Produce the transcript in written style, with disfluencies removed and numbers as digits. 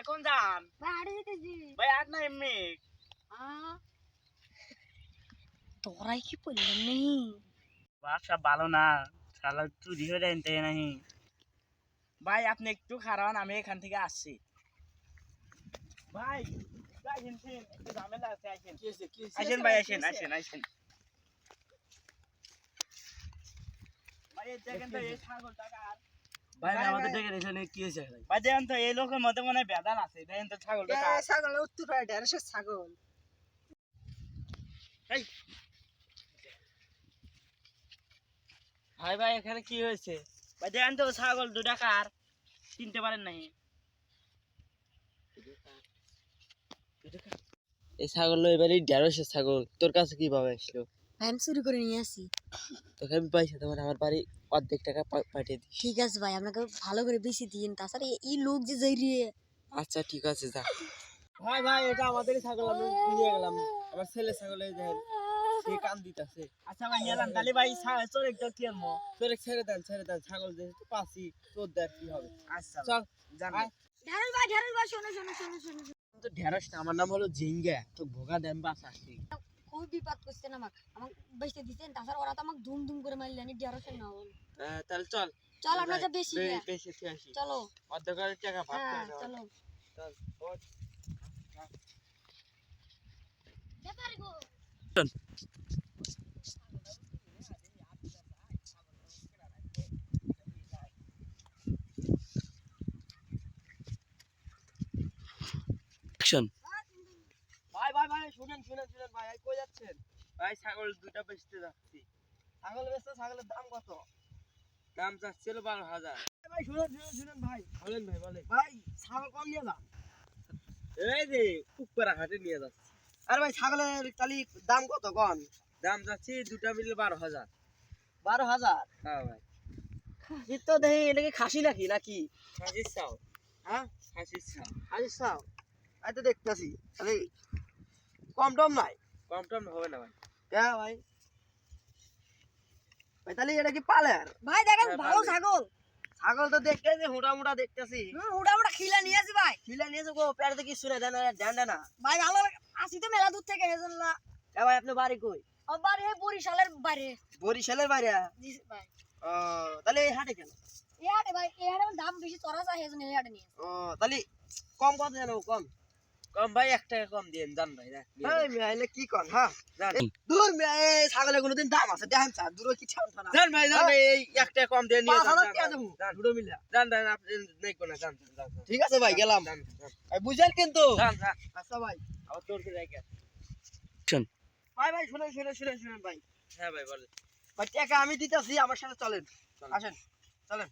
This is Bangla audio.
ভাই কোন যান? ভাই হাঁটে যেতেছি। ভাই আর না এমনি। তোরাই কি বললেন নেই? বাসা ভালো না, শালা চুরি হয়ে যায় তাই নাহি। ভাই আপনি একটু খারাপ, আমি এখান থেকে আসছি। ভাই একটু ঝামেলা আছে, আসেন। আসেন ভাই, আসেন আসেন আসেন। ভাই এই দেখেন তো এই ছাগলটা কার? ভাই আমাদের দেখে এখানে কি হয়েছে? ভাই দেখেন তো এই লোকের মধ্যে মনে হয় বেদাল আছে, দেখেন তো ছাগলটা কার? ছাগল উত্তর পাড়া ঢেঁড়সের ছাগল। ভাই ভাই এখানে কি হয়েছে? ভাই দেখেন তো ছাগল দুটা কার? চিনতে পারেন নাই? এই ছাগল এবারে ঢেঁড়সের ছাগল তোর কাছে কিভাবে আসলো? ভাই আমি চুরি করে নিয়ে আসি। তোকে আমি পয়সা তোমার আমার বাড়ি অর্ধেক টাকা পাঠিয়ে দিই। ঠিক আছে ভাই, আপনাকে ভালো করে বেশি দিন। তাছাড়া এই লোক যে যাই রে। আচ্ছা ঠিক আছে যা। ভাই ভাই এটা আমাদেরই ছাগল, আমি নিয়ে গেলাম। আমার ছেলে ছাগল এই দেখেন সে কান দিতেছে। আচ্ছা ভাই নিলাম, তাহলে ভাই চোর একটা কি আনবো? তোরে ছেড়ে দেন ছাগল যেহেতু পাচ্ছি তোর দেখ কি হবে। আচ্ছা চল জান। ঢেঁড়স ভাই শোনো শোনো শোনো শোনো শোনো। তো ঢেঁড়স না, আমার নাম হলো জিঙ্গা, তো ভোগা দেন বাস আসছি। খুব বিপদ করছেন আমাকে বেঁচে দিচ্ছেন। তাছাড়া ওরা তো আমাকে ধুম ধুম করে মারলেন, ঢেঁড়সের না বল। তাহলে চল চল আপনার যা বেশি বেশি আসি। চলো। অর্ধেক টাকা ভাগ হ্যাঁ করে চলো। চল ওঠ। অ্যাকশন। ভাই ভাই ভাই শুনেন ভাই, কই যাচ্ছেন? ভাই ছাগল দুটা বেচতে যাচ্ছি। ছাগল বেচতে, ছাগলের দাম কত? দাম চাচ্ছিল 12,000। ভাই শুনেন ভাই। বলেন ভাই বলেন। ভাই ছাগল কম নিয়ে যান। এই যে পুকুরা হাটে নিয়ে যাচ্ছি। আরে ভাই ছাগলের তালি দাম কত কন? দাম যাচ্ছি দুটা মিলে 12,000। 12,000? হ্যাঁ ভাই। খাসির তো দেখি এটা কি খাসি নাকি? খাসির চাও? হ্যাঁ খাসির চাও। খাসির চাও? এই তো দেখতেছি তাহলে কম টম নাই? কম টম হবে না ভাই। হ্যাঁ ভাই। ভাই তাহলে এটা কি পালের? ভাই দেখেন হ্যাঁ, ভালো পারবে। ছাগল। ছাগল তো দেখতেছি মোটা দেখতেছি। ওটা ওটা খিলা নিয়ে আসি ভাই। খিলা নিয়েছে গো, পেট দেখি শুনে দেন না। ভাই ভালো আসি তো মেলা দূর থেকে এজন্য। এ ভাই আপনি বাড়ি কই? আবার এই বরিশালের বাইরে। বরিশালের বাইরে? জি ভাই। ও তাহলে এই হাটে কেন? এই হাটে ভাই, এই হাটে দাম বেশি চড়া যায়, এজন্য এই হাটে নিয়ে। ও তাহলে কম কত জানো কম? কম ভাই 1 টাকা কম দিয়েন, জান ভাই। এই মেয়াইলে কি কন? হ্যাঁ জান দূর মেয়ে ছাগলের কোনোদিন দাম আছে দেখেন স্যার, দূর কি ছাউন না। জান ভাই এই 1 টাকা কম দিয়ে নিয়ে 5,000 টাকা যান। দেবো জান দুটো মিলে। জান আপনি নেই কোনা জান। ঠিক আছে ভাই গেলাম। জান বুঝেন কিন্তু। জান। আচ্ছা ভাই। আবার তোর কে রাখা। ভাই শুনেন ভাই। হ্যাঁ ভাই বলেন। ভাই টাকা আমি দিতেছি, আমার সাথে চলেন। আসেন চলেন।